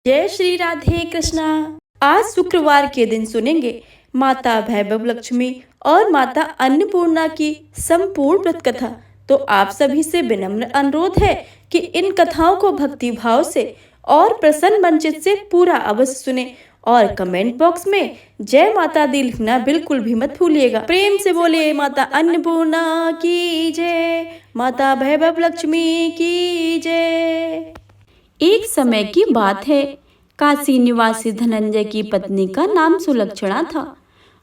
जय श्री राधे कृष्णा। आज शुक्रवार के दिन सुनेंगे माता वैभव लक्ष्मी और माता अन्नपूर्णा की संपूर्ण व्रत कथा। तो आप सभी से विनम्र अनुरोध है कि इन कथाओं को भक्ति भाव से और प्रसन्न मनचित से पूरा अवश्य सुने और कमेंट बॉक्स में जय माता दी लिखना बिल्कुल भी मत भूलिएगा। प्रेम से बोले माता अन्नपूर्णा की जय, माता वैभव लक्ष्मी की जय। एक समय की बात है, काशी निवासी धनंजय की पत्नी का नाम सुलक्षणा था।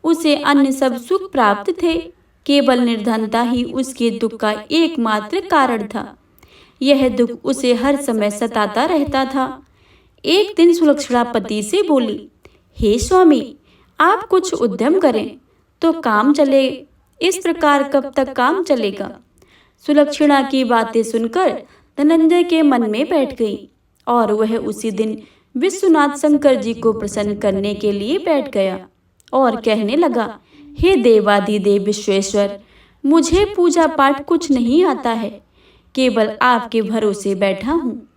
उसे अन्य सब सुख प्राप्त थे, केवल निर्धनता ही उसके दुख का एकमात्र कारण था। यह दुख उसे हर समय सताता रहता था। एक दिन सुलक्षणा पति से बोली, हे स्वामी, आप कुछ उद्यम करें तो काम चले, इस प्रकार कब तक काम चलेगा। सुलक्षणा की बातें सुनकर धनंजय के मन में बैठ गई और वह उसी दिन विश्वनाथ शंकर जी को प्रसन्न करने के लिए बैठ गया और कहने लगा, हे देवाधिदेव विश्वेश्वर, मुझे पूजा पाठ कुछ नहीं आता है, केवल आपके भरोसे बैठा हूँ।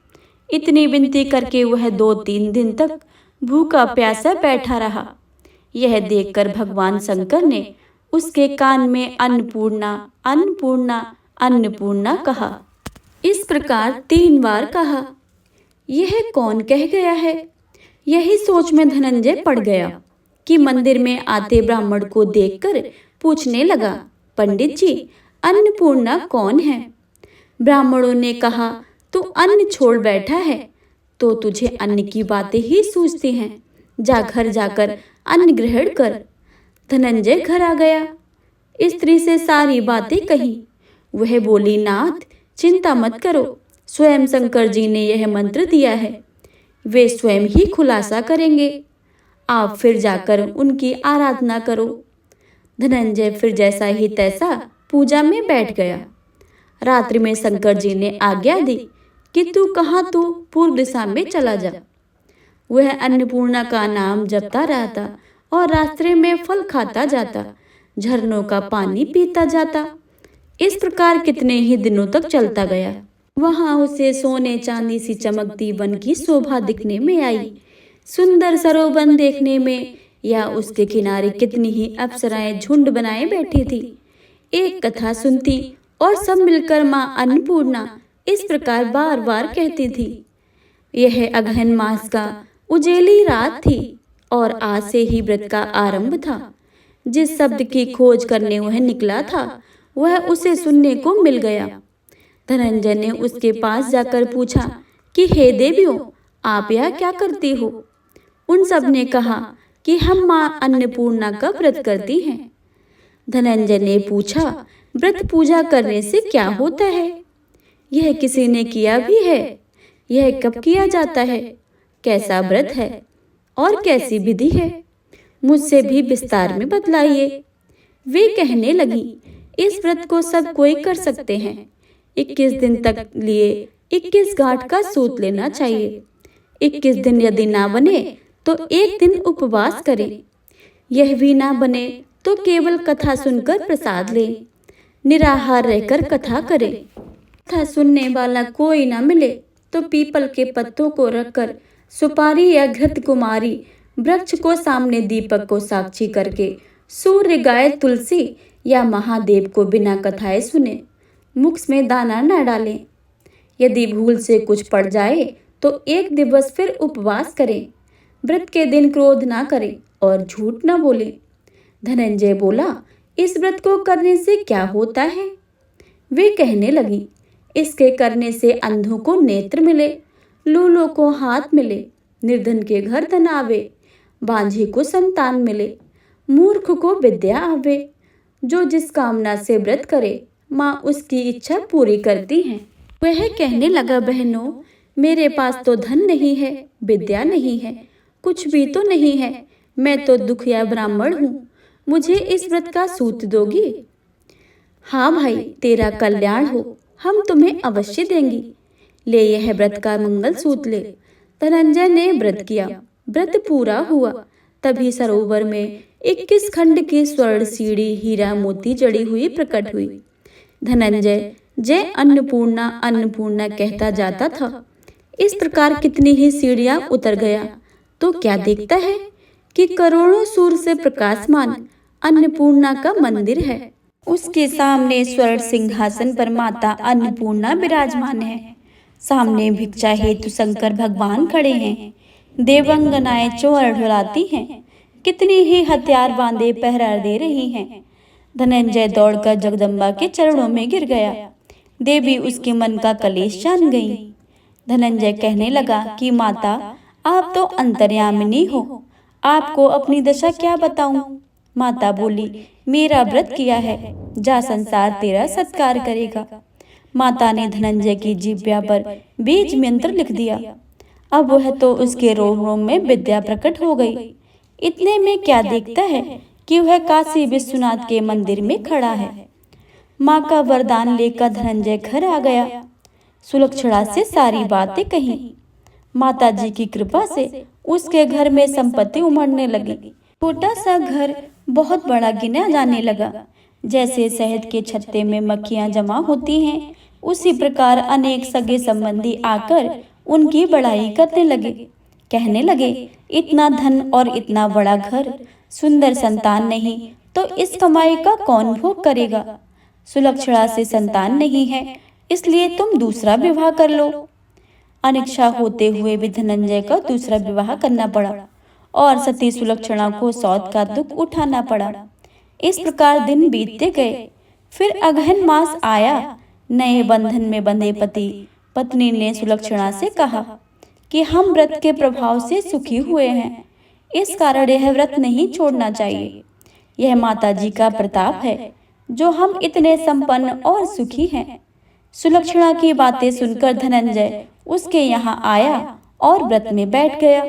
इतनी विनती करके वह 2-3 दिन तक भूखा प्यासा बैठा रहा। यह देखकर भगवान शंकर ने उसके कान में अन्नपूर्णा अन्नपूर्णा अन्नपूर्णा कहा। इस प्रकार 3 बार कहा। यह कौन कह गया है? यही सोच में धनंजय पड़ गया कि मंदिर में आते ब्राह्मण को देखकर पूछने लगा, पंडित जी, अन्नपूर्णा कौन है? ब्राह्मणों ने कहा, तू अन्न छोड़ बैठा है तो तुझे अन्न की बातें ही सूझती हैं। जा घर जाकर अन्न ग्रहण कर। धनंजय घर आ गया, स्त्री से सारी बातें कही। वह बोली, नाथ, चिंता मत करो, स्वयं शंकर जी ने यह मंत्र दिया है, वे स्वयं ही खुलासा करेंगे। आप फिर जाकर उनकी आराधना करो। धनंजय फिर जैसा ही तैसा पूजा में बैठ गया। रात्रि में शंकर जी ने आज्ञा दी कि तू पूर्व दिशा में चला जा। वह अन्नपूर्णा का नाम जपता रहता और रास्ते में फल खाता जाता, झरनों का पानी पीता जाता। इस प्रकार कितने ही दिनों तक चलता गया। वहां उसे सोने चांदी सी चमकती वन की शोभा दिखने में आई। सुंदर सरोवर देखने में या उसके किनारे कितनी ही अप्सराएं झुंड बनाए बैठी थी। एक कथा सुनती और सब मिलकर माँ अन्नपूर्णा इस प्रकार बार बार कहती थी। यह अगहन मास का उजेली रात थी और आज से ही व्रत का आरंभ था। जिस शब्द की खोज करने वह निकला था, वह उसे सुनने को मिल गया। धनंजय ने उसके पास जाकर पूछा कि हे देवियों, आप यहाँ क्या करती हो? उन सब ने कहा कि हम माँ अन्नपूर्णा का व्रत करती हैं। धनंजय ने पूछा, व्रत पूजा करने से क्या होता है? यह किसी ने किया भी है? यह कब किया जाता है? कैसा व्रत है और कैसी विधि है? मुझसे भी विस्तार में बतलाइए। वे कहने लगी, इस व्रत को सब कोई कर सकते हैं। 21 दिन तक लिए 21 गांठ का सूत लेना चाहिए। 21 दिन यदि ना बने तो 1 दिन उपवास करें। यह भी ना बने तो केवल कथा सुनकर प्रसाद लें। निराहार रहकर कथा करें। कथा सुनने वाला कोई ना मिले तो पीपल के पत्तों को रखकर सुपारी या घृत कुमारी वृक्ष को सामने दीपक को साक्षी करके सूर्य, गाय, तुलसी या महादेव को बिना कथाएं सुने मुख में दाना न डालें। यदि भूल से कुछ पड़ जाए तो 1 दिवस फिर उपवास करें। व्रत के दिन क्रोध ना करें और झूठ न बोले। धनंजय बोला, इस व्रत को करने से क्या होता है? वे कहने लगी, इसके करने से अंधों को नेत्र मिले, लूलों को हाथ मिले, निर्धन के घर धन आवे, बांझे को संतान मिले, मूर्ख को विद्या आवे। जो जिस कामना से व्रत करे, माँ उसकी इच्छा पूरी करती हैं। वह कहने लगा, बहनों, मेरे पास तो धन नहीं है, विद्या नहीं है, कुछ भी तो नहीं है। मैं तो दुखिया ब्राह्मण हूँ, मुझे इस व्रत का सूत दोगी? हाँ भाई, तेरा कल्याण हो, हम तुम्हें अवश्य देंगी। ले यह व्रत का मंगल सूत ले। धनंजय ने व्रत किया। व्रत पूरा हुआ। तभी सरोवर में 21 खंड की स्वर्ण सीढ़ी हीरा मोती जड़ी हुई प्रकट हुई। धनंजय जय अन्नपूर्णा अन्नपूर्णा कहता जाता था। इस प्रकार कितनी ही सीढ़ियां उतर गया तो क्या देखता है कि करोड़ों सूर्य से प्रकाशमान अन्नपूर्णा का मंदिर है। उसके सामने स्वर्ण सिंहासन पर माता अन्नपूर्णा विराजमान है। सामने भिक्षा हेतु शंकर भगवान खड़े हैं। देवंगनाएं चौर ढुलाती हैं। कितनी ही हथियार बांधे पहरा दे रही हैं। धनंजय दौड़कर जगदम्बा के चरणों में गिर गया। देवी उसके मन का कलेश जान गई। धनंजय कहने लगा कि माता, आप तो अंतर्यामिनी हो, आपको अपनी दशा क्या बताऊं। माता बोली, मेरा व्रत किया है, जा संसार तेरा सत्कार करेगा। माता ने धनंजय की जिह्वा पर बीज मंत्र लिख दिया। अब वह तो उसके रोम रोम में विद्या प्रकट हो गई। इतने में क्या देखता है कि वह काशी विश्वनाथ के मंदिर में खड़ा है। माँ का वरदान लेकर धनंजय घर आ गया। सुलक्षणा से सारी बातें कही। माता जी की कृपा से उसके घर में संपत्ति उमड़ने लगी। छोटा सा घर बहुत बड़ा गिना जाने लगा। जैसे शहद के छत्ते में मक्खियां जमा होती हैं, उसी प्रकार अनेक सगे संबंधी आकर उनकी बड़ाई करने लगे। कहने लगे, इतना धन और इतना बड़ा घर, सुंदर संतान नहीं तो इस कमाई का कौन भोग करेगा। सुलक्षणा से संतान नहीं है, इसलिए तुम दूसरा विवाह कर लो। अनिच्छा होते हुए भी धनंजय का दूसरा विवाह करना पड़ा और सती सुलक्षणा को सौत का दुख उठाना पड़ा। इस प्रकार दिन बीतते गए। फिर अगहन मास आया। नए बंधन में बंधे पति पत्नी ने सुलक्षणा से कहा कि हम व्रत के प्रभाव से सुखी हुए हैं, इस कारण यह व्रत नहीं छोड़ना चाहिए। यह माता जी का प्रताप है जो हम इतने संपन्न और सुखी हैं। सुलक्षणा की बातें सुनकर धनंजय उसके यहाँ आया और व्रत में बैठ गया।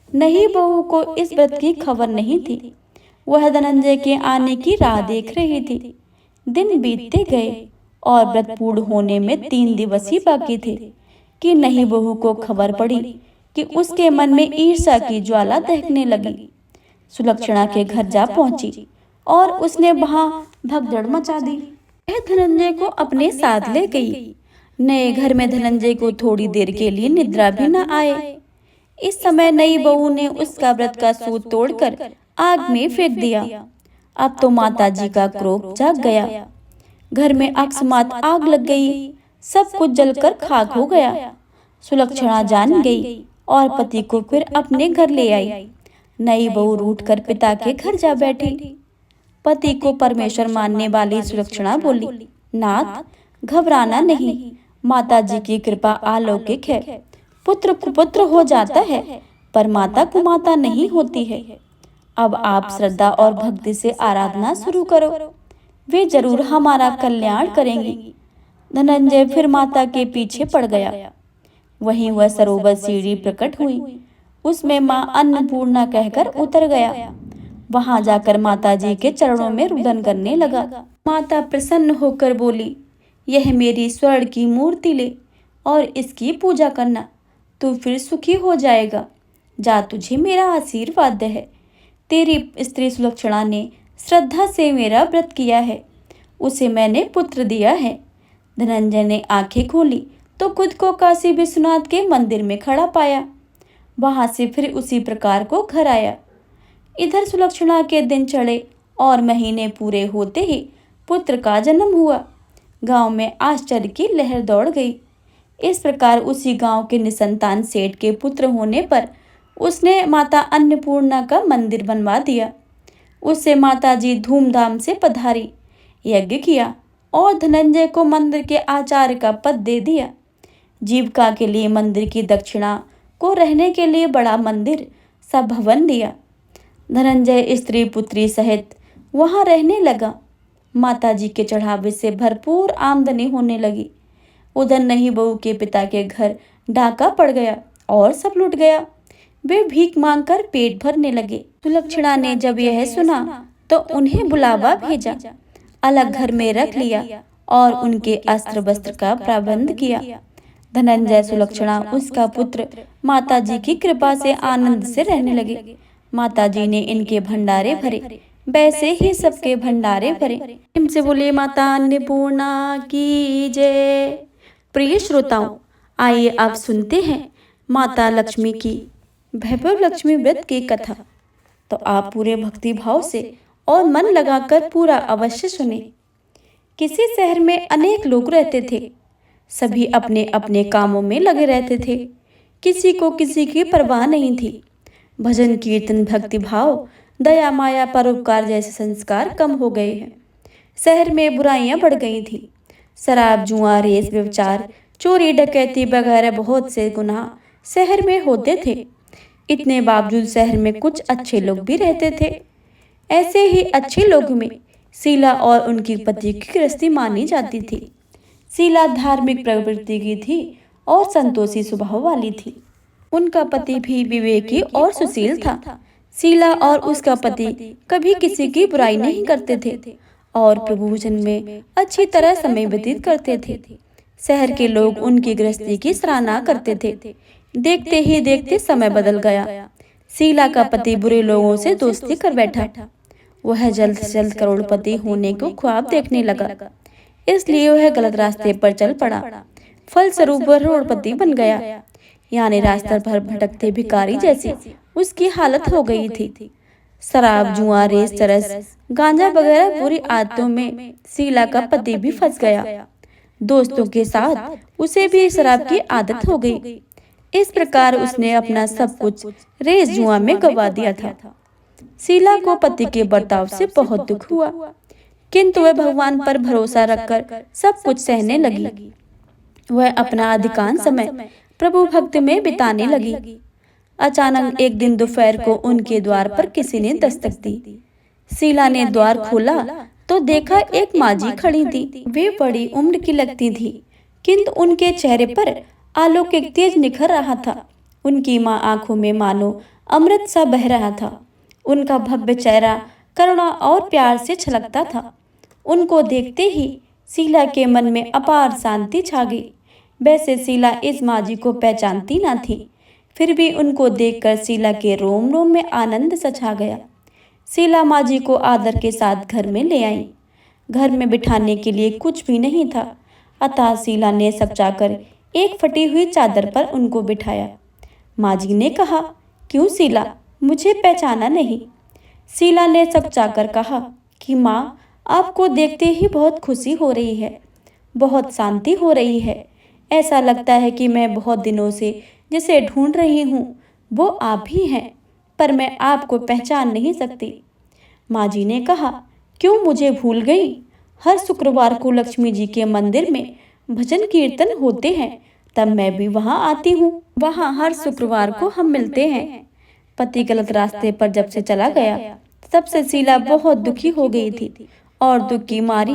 नई बहू को इस व्रत की खबर नहीं थी। वह धनंजय के आने की राह देख रही थी। दिन बीतते गए और व्रत पूर्ण होने में 3 दिवस ही बाकी थे कि नई बहू को खबर पड़ी कि उसके मन में ईर्ष्या की ज्वाला दहकने लगी। सुलक्षणा के घर जा पहुंची और उसने वहां भगदड़ मचा दी। वह धनंजय को अपने साथ ले गई। नए घर में धनंजय को थोड़ी देर के लिए निद्रा भी न आए। इस समय नई बहू ने उसका व्रत का सूत तोड़कर आग में फेंक दिया। अब तो माता जी का क्रोध जाग गया। घर में अकस्मात आग लग गई। सब कुछ जलकर खाक हो गया। सुलक्षणा जान गई और पति को फिर अपने घर ले आई। नई बहू रूठकर पिता के घर जा बैठी। पति को परमेश्वर मानने वाली सुलक्षणा बोली, नाथ, घबराना नहीं, माता जी की कृपा अलौकिक है। पुत्र कुपुत्र हो जाता है पर माता कुमाता नहीं होती है। अब आप श्रद्धा और भक्ति से आराधना शुरू करो, वे जरूर हमारा कल्याण करेंगी। धनंजय फिर माता के पीछे पड़ गया। वहीं वह सरोवर सीढ़ी प्रकट हुई। उसमें माँ अन्नपूर्णा कहकर उतर गया। वहां जाकर माता जी के चरणों में रुदन करने लगा। माता प्रसन्न होकर बोली, यह मेरी स्वर्ण की मूर्ति ले और इसकी पूजा करना, तू फिर सुखी हो जाएगा। जा, तुझे मेरा आशीर्वाद है। तेरी स्त्री सुलक्षणा ने श्रद्धा से मेरा व्रत किया है, उसे मैंने पुत्र दिया है। धनंजय ने आंखें खोली तो खुद को काशी विश्वनाथ के मंदिर में खड़ा पाया। वहां से फिर उसी प्रकार को घर आया। इधर सुलक्षणा के दिन चढ़े और महीने पूरे होते ही पुत्र का जन्म हुआ। गांव में आश्चर्य की लहर दौड़ गई। इस प्रकार उसी गांव के निसंतान सेठ के पुत्र होने पर उसने माता अन्नपूर्णा का मंदिर बनवा दिया। उससे माता जी धूमधाम से पधारी, यज्ञ किया और धनंजय को मंदिर के आचार्य का पद दे दिया। जीविका के लिए मंदिर की दक्षिणा को रहने के लिए बड़ा मंदिर सा भवन दिया। धनंजय स्त्री पुत्री सहित वहां रहने लगा। माता जी के चढ़ावे से भरपूर आमदनी होने लगी। उधर नई बहू के पिता के घर डाका पड़ गया और सब लुट गया। वे भीख मांगकर पेट भरने लगे। सुलक्षणा ने जब यह सुना तो उन्हें बुलावा भेजा, अलग घर में रख लिया और उनके अस्त्र वस्त्र का प्रबंध किया। धनंजय, सुलक्षणा, उसका पुत्र माता जी की कृपा से आनंद से रहने लगे। माता जी ने इनके भंडारे भरे, वैसे ही सबके भंडारे भरे। इनसे बोले माता अन्नपूर्णा की जय। प्रिय श्रोताओं, आइए अब सुनते हैं माता लक्ष्मी की वैभव लक्ष्मी व्रत की कथा। तो आप पूरे भक्ति भाव से और मन लगाकर पूरा अवश्य सुने। किसी शहर में अनेक लोग रहते थे। सभी अपने अपने कामों में लगे रहते थे। किसी को किसी की परवाह नहीं थी। भजन कीर्तन भक्ति भाव दया माया परोपकार जैसे संस्कार कम हो गए हैं। शहर में बुराइयां बढ़ गई थी। शराब जुआ रेस व्यभिचार चोरी डकैती वगैरह बहुत से गुनाह शहर में होते थे। इतने बावजूद शहर में कुछ अच्छे लोग भी रहते थे। ऐसे ही अच्छे लोगों में शीला और उनकी पति की गृहस्थी मानी जाती थी। शीला धार्मिक प्रवृत्ति की थी और संतोषी स्वभाव वाली थी। उनका पति भी विवेकी और सुशील था। शीला और उसका पति कभी किसी की बुराई नहीं करते थे और प्रभु भजन में अच्छी तरह समय व्यतीत करते थे। शहर के लोग उनकी गृहस्थी की सराहना करते थे। देखते ही देखते समय बदल गया। शीला का पति बुरे लोगों से दोस्ती कर बैठा। वह जल्द से जल्द करोड़पति होने को ख्वाब देखने लगा, इसलिए वह गलत रास्ते पर चल पड़ा। फलस्वरूप वह करोड़पति बन गया, यानी रास्ते पर भटकते भिखारी जैसी उसकी हालत हो गई थी। शराब जुआ रेस चरस गांजा वगैरह बुरी आदतों में शीला का पति भी फंस गया। दोस्तों के साथ उसे भी शराब की आदत हो गई। इस प्रकार उसने अपना सब कुछ रेस जुआ में गवा दिया था। शीला को पति के बर्ताव से बहुत दुख हुआ, किंतु वह भगवान पर भरोसा रखकर सब कुछ सहने लगी। वह अपना अधिकांश समय प्रभु भक्ति में बिताने लगी। अचानक एक दिन दोपहर को उनके द्वार पर किसी ने दस्तक दी। शीला ने द्वार खोला तो देखा एक माजी खड़ी थी। वे बड़ी उम्र की लगती थी, किंतु उनके चेहरे पर अलौकिक तेज निखर रहा था। उनकी माँ आंखों में मानो अमृत सा बह रहा था। उनका भव्य चेहरा करुणा और प्यार से छलकता था। उनको देखते ही शीला के मन में अपार शांति छा गई। वैसे शीला इस माजी को पहचानती न थी, फिर भी उनको देखकर शीला के रोम रोम में आनंद सा छा गया। शीला माजी को आदर के साथ घर में ले आई। घर में बिठाने के लिए कुछ भी नहीं था, अतः शीला ने सकचाकर एक फटी हुई चादर पर उनको बिठाया। माजी ने कहा, क्यों शीला, मुझे पहचाना नहीं? शीला ने सकचाकर कहा कि माँ, आपको देखते ही बहुत खुशी हो रही है, बहुत शांति हो रही है। ऐसा लगता है कि मैं बहुत दिनों से जिसे ढूंढ रही हूँ वो आप ही हैं, पर मैं आपको पहचान नहीं सकती। माजी ने कहा, क्यों मुझे भूल गई? हर शुक्रवार को लक्ष्मी जी के मंदिर में भजन कीर्तन होते हैं, तब मैं भी वहाँ आती हूँ। वहाँ हर शुक्रवार को हम मिलते हैं। पति गलत रास्ते पर जब से चला गया, तब से शीला बहुत दुखी हो गई थी और दुख की मारी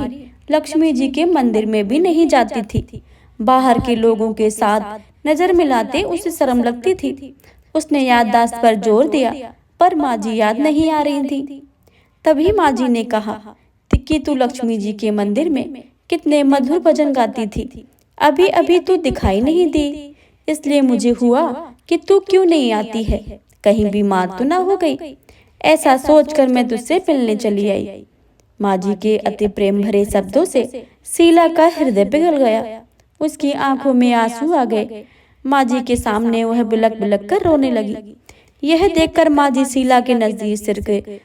लक्ष्मी जी के मंदिर में भी नहीं जाती थी। बाहर के लोगों के साथ नजर मिलाते उसे शर्म लगती थी। उसने याददाश्त पर जोर दिया, पर माजी याद नहीं आ रही थी। तभी माजी ने कहा कि तू लक्ष्मी जी के मंदिर में कितने मधुर भजन गाती थी, अभी अभी तू दिखाई नहीं दी, इसलिए मुझे हुआ कि तू क्यों नहीं आती है, कहीं बीमार तो ना हो गई। ऐसा सोचकर मैं तुझसे मिलने चली आई। माजी के अति प्रेम भरे शब्दों से शीला का हृदय पिघल गया। उसकी आंखों में आंसू आ गए। माजी के सामने वह बिलक बिलक कर रोने लगी। यह देखकर माजी शीला के नजदीक सिर गए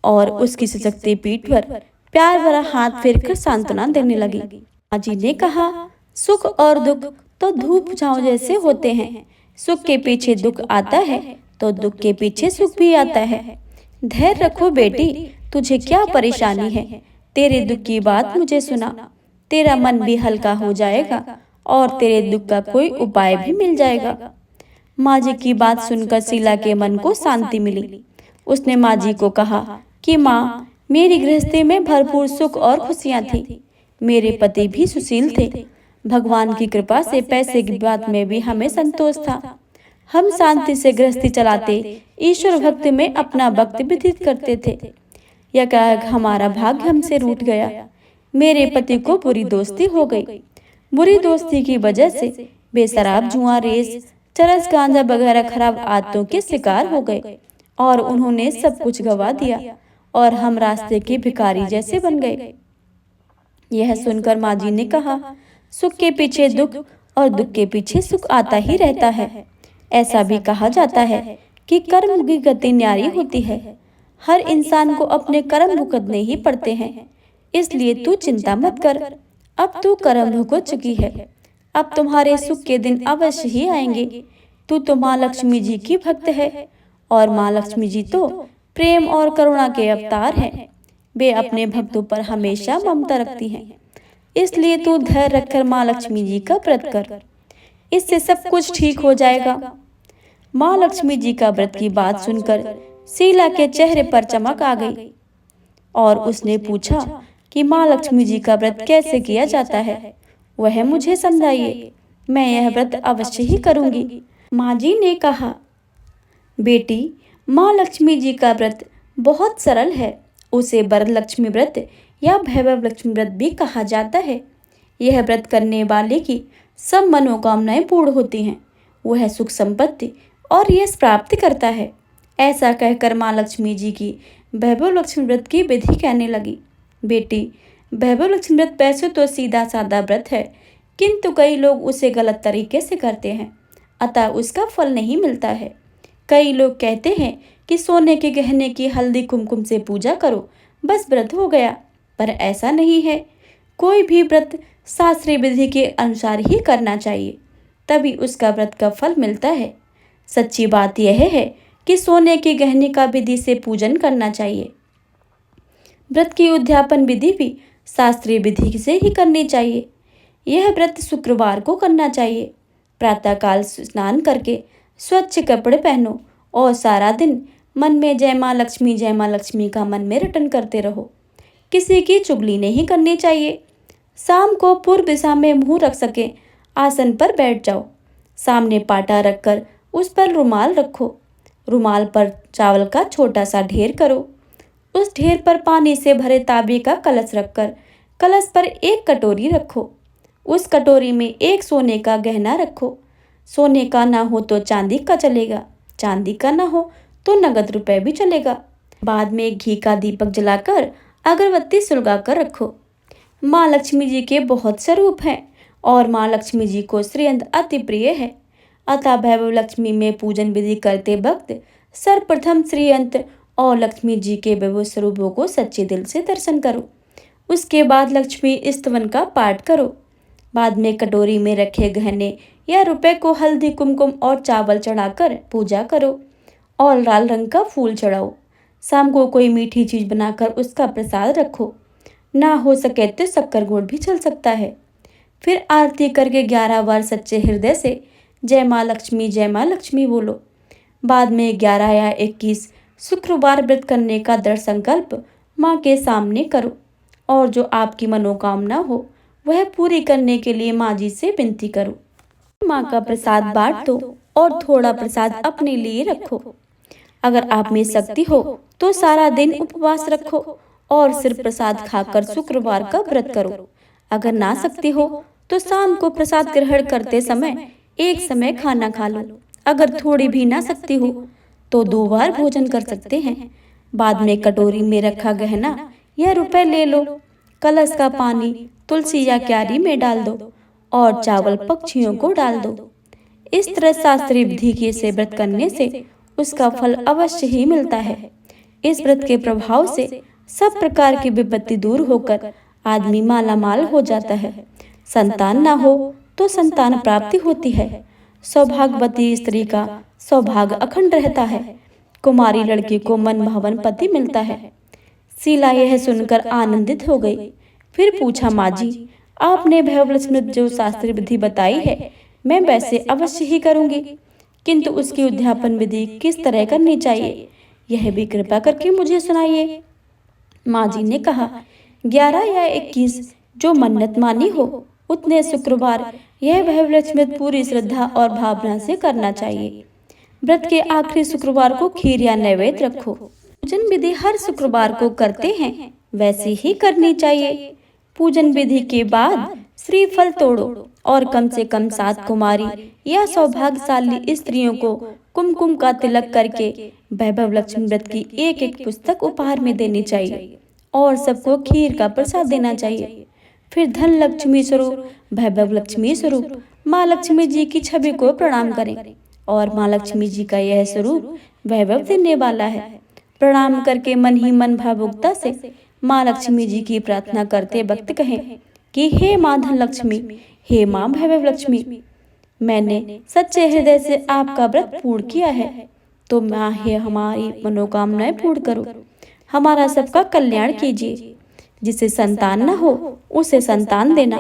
और उसकी सजगती पीठ पर प्यार भरा हाथ फेरकर सांत्वना देने लगी। माजी ने कहा, सुख और दुख तो धूप छांव जैसे होते हैं। सुख के पीछे दुख आता है तो दुख के पीछे सुख भी आता है। धैर्य रखो बेटी, तुझे क्या परेशानी है? तेरे दुख की बात मुझे सुना, तेरा मन भी हल्का हो जाएगा और तेरे दुख का कोई उपाय भी मिल जाएगा। माजी की बात सुनकर शीला के मन को शांति मिली। उसने माजी को कहा कि माँ, मेरी गृहस्थी में भरपूर सुख और खुशियाँ थी। मेरे पति भी सुशील थे। भगवान की कृपा से पैसे की बात में भी हमें संतोष था। हम शांति से गृहस्थी चलाते, ईश्वर भक्ति में अपना वक्त व्यतीत करते थे। यकायक हमारा भाग्य हमसे रूठ गया। मेरे पति को बुरी दोस्ती हो गई। बुरी दोस्ती की वजह से वे शराब जुआ रेस चरस गांजा वगैरह खराब आदतों के शिकार हो गए और उन्होंने सब कुछ गवा दिया और हम रास्ते के भिखारी जैसे बन गए। यह सुनकर माजी ने कहा, सुख के पीछे दुख और दुख के पीछे सुख आता ही रहता है। ऐसा भी कहा जाता है कि कर्म की गति न्यारी होती है। हर इंसान को अपने कर्म भुगतने ही पड़ते हैं, इसलिए तू चिंता मत कर। अब तू कर्म भुगत चुकी है, अब तुम्हारे सुख के दिन अवश्य ही आएंगे। तू तो माँ लक्ष्मी जी की भक्त है, और माँ लक्ष्मी जी तो प्रेम और करुणा के अवतार हैं। वे अपने भक्तों पर हमेशा ममता रखती हैं। इसलिए तू धैर्य रखकर माँ लक्ष्मी जी का व्रत कर, इससे सब कुछ ठीक हो जाएगा। माँ लक्ष्मी जी का व्रत की बात सुनकर शीला के चेहरे पर चमक आ गई और उसने पूछा कि माँ लक्ष्मी जी का व्रत कैसे किया जाता है, वह मुझे समझाइए, मैं यह व्रत अवश्य ही करूंगी। माँ जी ने कहा, बेटी, माँ लक्ष्मी जी का व्रत बहुत सरल है। उसे वरलक्ष्मी व्रत या वैभव लक्ष्मी व्रत भी कहा जाता है। यह व्रत करने वाले की सब मनोकामनाएं पूर्ण होती हैं। वह सुख संपत्ति और यश प्राप्त करता है। ऐसा कहकर माँ लक्ष्मी जी की वैभव लक्ष्मी व्रत की विधि कहने लगी। बेटी, वैभव लक्ष्मी व्रत वैसे तो सीधा साधा व्रत है, किंतु कई लोग उसे गलत तरीके से करते हैं, अतः उसका फल नहीं मिलता है। कई लोग कहते हैं कि सोने के गहने की हल्दी कुमकुम से पूजा करो, बस व्रत हो गया, पर ऐसा नहीं है। कोई भी व्रत शास्त्रीय विधि के अनुसार ही करना चाहिए, तभी उसका व्रत का फल मिलता है। सच्ची बात यह है कि सोने के गहने का विधि से पूजन करना चाहिए। व्रत की उद्यापन विधि भी शास्त्रीय विधि से ही करनी चाहिए। यह व्रत शुक्रवार को करना चाहिए। प्रातःकाल स्नान करके स्वच्छ कपड़े पहनो और सारा दिन मन में जय माँ लक्ष्मी का मन में रटन करते रहो। किसी की चुगली नहीं करनी चाहिए। शाम को पूर्व दिशा में मुंह रख सके आसन पर बैठ जाओ। सामने पाटा रखकर उस पर रुमाल रखो। रुमाल पर चावल का छोटा सा ढेर करो। उस ढेर पर पानी से भरे तांबे का कलश रखकर कलश पर एक कटोरी रखो। उस कटोरी में एक सोने का गहना रखो। सोने का ना हो तो चांदी का चलेगा, चांदी का ना हो तो नगद रुपए भी चलेगा। बाद में घी का दीपक जलाकर अगरबत्ती सुलगा कर रखो। माँ लक्ष्मी जी के बहुत स्वरूप हैं और माँ लक्ष्मी जी को श्रीअंत अति प्रिय है। अतः वैभव लक्ष्मी में पूजन विधि करते वक्त सर्वप्रथम श्रीअंत और लक्ष्मी जी के वैभव स्वरूपों को सच्चे दिल से दर्शन करो। उसके बाद लक्ष्मी स्तवन का पाठ करो। बाद में कटोरी में रखे गहने या रुपए को हल्दी कुमकुम और चावल चढ़ाकर पूजा करो और लाल रंग का फूल चढ़ाओ। शाम को कोई मीठी चीज बनाकर उसका प्रसाद रखो। ना हो सके तो शक्कर गुड़ भी चल सकता है। फिर आरती करके 11 बार सच्चे हृदय से जय माँ लक्ष्मी बोलो। बाद में 11 या 21 शुक्रवार व्रत करने का दृढ़ संकल्प माँ के सामने करो और जो आपकी मनोकामना हो वह पूरी करने के लिए माँ जी से विनती करो। माँ का प्रसाद बांट दो और थोड़ा प्रसाद अपने लिए रखो। अगर आप में शक्ति हो तो सारा दिन उपवास रखो और सिर्फ प्रसाद खाकर शुक्रवार का व्रत करो। अगर ना शक्ति हो तो शाम को प्रसाद ग्रहण करते समय एक समय खाना खा लो। अगर थोड़ी भी ना शक्ति हो तो 2 बार भोजन कर सकते हैं। बाद में कटोरी में रखा गहना या रुपए ले लो। कलश का पानी तुलसी या क्यारी में डाल दो और चावल पक्षियों को डाल दो। इस तरह शास्त्रीय विधि से व्रत करने से उसका फल अवश्य ही मिलता है। इस व्रत के प्रभाव से सब प्रकार की विपत्ति दूर होकर आदमी मालामाल हो जाता है। संतान ना हो तो संतान प्राप्ति होती है। सौभाग्यवती स्त्री का सौभाग्य अखंड रहता है। कुमारी लड़की को मनभावन पति मिलता है। शीला यह सुनकर आनंदित हो गई। फिर पूछा, माँ जी, आपने वैभव लक्ष्मी जो शास्त्रीय विधि बताई है मैं वैसे अवश्य ही करूंगी, किंतु उसकी उद्यापन विधि किस तरह करनी चाहिए यह भी कृपा करके मुझे सुनाइए। माँ जी ने कहा, 11 या 21 जो मन्नत मानी हो उतने शुक्रवार यह वैभव लक्ष्मी पूरी श्रद्धा और भावना से करना चाहिए। व्रत के आखिरी शुक्रवार को खीर या नैवेद्य रखो। पूजन विधि हर शुक्रवार को करते हैं वैसे ही करनी चाहिए। पूजन विधि के बाद श्रीफल तोड़ो और कम से कम 7 कुमारी या सौभाग्यशाली स्त्रियों को कुमकुम का तिलक करके वैभव लक्ष्मी व्रत की एक पुस्तक उपहार में देनी चाहिए और सबको खीर का प्रसाद देना चाहिए। फिर धन लक्ष्मी स्वरूप, वैभव लक्ष्मी स्वरूप, माँ लक्ष्मी जी की छवि को प्रणाम करें और माँ लक्ष्मी जी का यह स्वरूप वैभव देने वाला है। प्रणाम करके मन ही मन भावुकता से माँ लक्ष्मी जी की प्रार्थना करते वक्त कहें कि हे माँ धन लक्ष्मी, हे माँ वैभव लक्ष्मी, मैंने सच्चे हृदय से आपका व्रत पूर्ण किया है, तो माँ हे हमारी मनोकामनाएं पूर्ण करो, हमारा सबका कल्याण कीजिए। जिसे संतान न हो उसे संतान देना,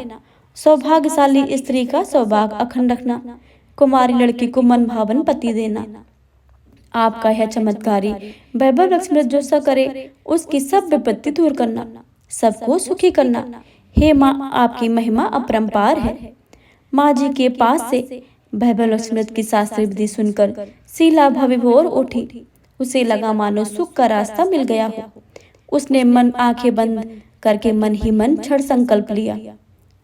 सौभाग्यशाली स्त्री का सौभाग्य अखंड रखना, कुमारी लड़की को मन भावन पति देना। आपका यह चमत्कारी वैभव लक्ष्मी जो सा करे उसकी सब विपत्ति दूर करना, सबको सुखी करना। हे माँ, आपकी महिमा अपरंपार है। माँ जी के पास से वैभव लक्ष्मी की शास्त्रीय विधि सुनकर शीला भविभोर उठी। उसे लगा मानो सुख का रास्ता मिल गया हो। उसने मन आंखें बंद करके मन ही मन क्षण संकल्प लिया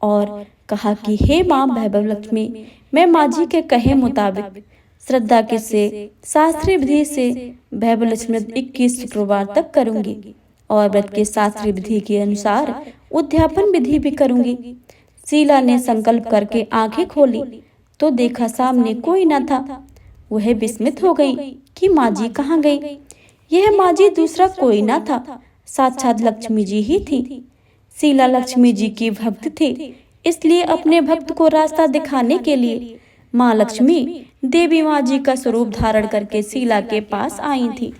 और कहा कि हे माँ वैभव लक्ष्मी, मैं माँ जी के कहे मुताबिक श्रद्धा के से शास्त्रीय विधि से वैभव लक्ष्मी 21 शुक्रवार तक करूंगी और व्रत के शास्त्रीय विधि के अनुसार उद्यापन विधि भी करूंगी। शीला ने संकल्प करके आंखें खोली तो देखा सामने कोई न था। वह विस्मित हो गई कि माँ जी कहाँ गई। यह माँ जी दूसरा कोई न था, साक्षात लक्ष्मी जी ही थी। शीला लक्ष्मी जी की भक्त थी, इसलिए अपने भक्त को रास्ता दिखाने के लिए माँ लक्ष्मी देवी माँ जी का स्वरूप धारण करके शीला के पास आई थी।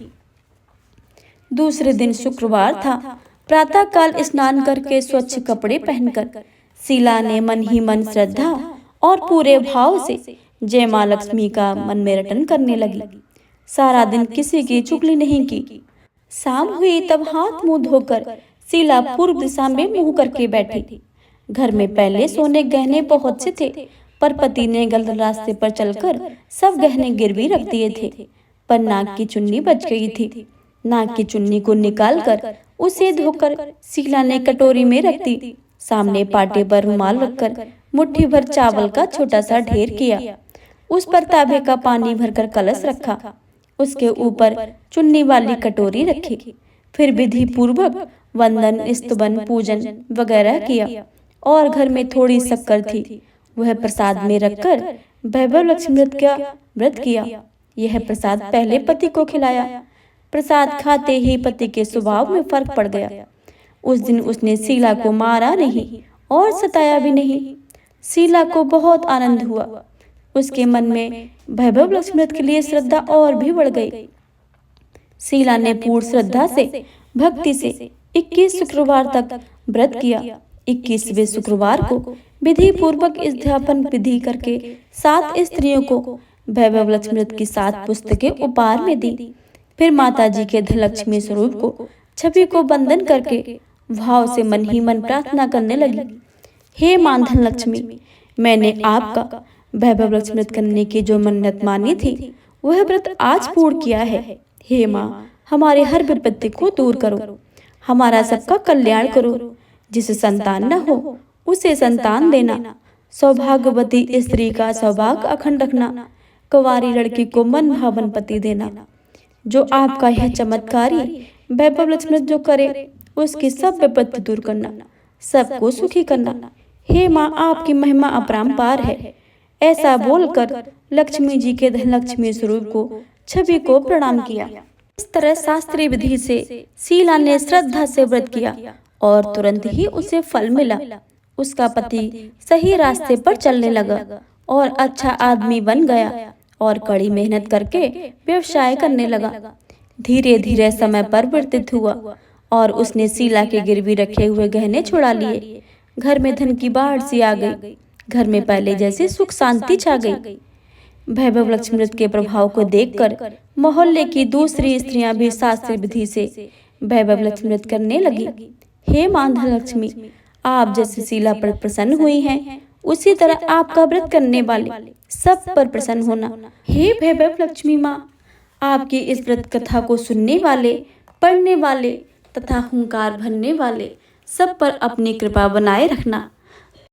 दूसरे दिन शुक्रवार था। प्रातः काल स्नान करके स्वच्छ कपड़े पहनकर शीला ने मन ही मन श्रद्धा और पूरे भाव से जय माँ लक्ष्मी का मन में रटन करने लगी। सारा दिन किसी की चुगली नहीं की। शाम हुई तब हाथ मुंह धोकर शीला पूर्व दिशा में मुंह करके बैठी। घर में पहले सोने गहने बहुत से थे, पर पति ने गलत रास्ते पर चलकर सब गहने गिरवी रख दिए थे। पर नाक की चुन्नी बच गई थी। नाक की चुन्नी को निकालकर उसे धोकर शीला ने कटोरी में रख दी। सामने पाटे पर रुमाल रखकर मुट्ठी भर चावल का छोटा सा ढेर किया। उस पर तांबे का पानी भरकर कलश रखा। उसके ऊपर चुन्नी वाली कटोरी रखी। फिर विधि पूर्वक वंदन, स्तवन, पूजन वगैरह किया और घर में थोड़ी शक्कर थी, वह प्रसाद में रखकर वैभव लक्ष्मी का व्रत किया। यह प्रसाद पहले पति को खिलाया। प्रसाद खाते ही पति के स्वभाव में फर्क पड़ गया। उस दिन उसने शीला को मारा नहीं और सताया भी नहीं। शीला को बहुत आनंद हुआ। उसके मन में वैभव लक्ष्मी के लिए श्रद्धा और भी बढ़ गई। शीला ने पूर्ण श्रद्धा से भक्ति से 21 शुक्रवार तक व्रत किया। 21वें शुक्रवार को विधि पूर्वक अध्यापन विधि करके 7 स्त्रियों को वैभव लक्ष्मी की 7 पुस्तकें उपहार में दी। फिर माता जी के धनलक्ष्मी स्वरूप को छवि को बंधन करके भाव से मन ही मन प्रार्थना करने लगी। हे मां धनलक्ष्मी, मैंने आपका वैभव लक्ष्मी करने की जो मन्नत मानी थी वह व्रत आज पूर्ण किया है। हे मां, हमारे हर विपत्ति को दूर करो, हमारा सबका कल्याण करो। जिसे संतान न हो उसे संतान देना, सौभाग्यवती स्त्री का सौभाग्य अखंड रखना, कुंवारी लड़की को मन भावन पति देना। जो आपका यह चमत्कारी वैभव लक्ष्मी जो करे उसकी सब विपत्ति दूर करना, सबको सुखी करना। हे माँ, आपकी महिमा अपरंपार है। ऐसा बोलकर लक्ष्मी जी के धनलक्ष्मी स्वरूप को छवि को प्रणाम किया। इस तरह शास्त्रीय विधि से शीला ने श्रद्धा से व्रत किया और तुरंत ही उसे फल मिला। उसका पति सही रास्ते पर चलने लगा और अच्छा आदमी बन गया और कड़ी मेहनत करके व्यवसाय करने लगा। धीरे धीरे समय परिवर्तित हुआ और उसने शीला के गिरवी रखे हुए गहने छुड़ा लिए। घर में धन की बाढ़ सी आ गई। घर में पहले जैसे सुख शांति छा गई। वैभव लक्ष्मी के प्रभाव को देखकर मोहल्ले की दूसरी स्त्रियां भी शास्त्रीय विधि से वैभव लक्ष्मी करने लगी। हे मां धनलक्ष्मी, आप जैसे शीला पर प्रसन्न हुई हैं, उसी तरह आपका व्रत करने वाले सब पर प्रसन्न होना। हे वैभव लक्ष्मी माँ, आपकी इस व्रत कथा को सुनने वाले, पढ़ने वाले तथा हुंकार भरने वाले सब पर अपनी कृपा बनाए रखना।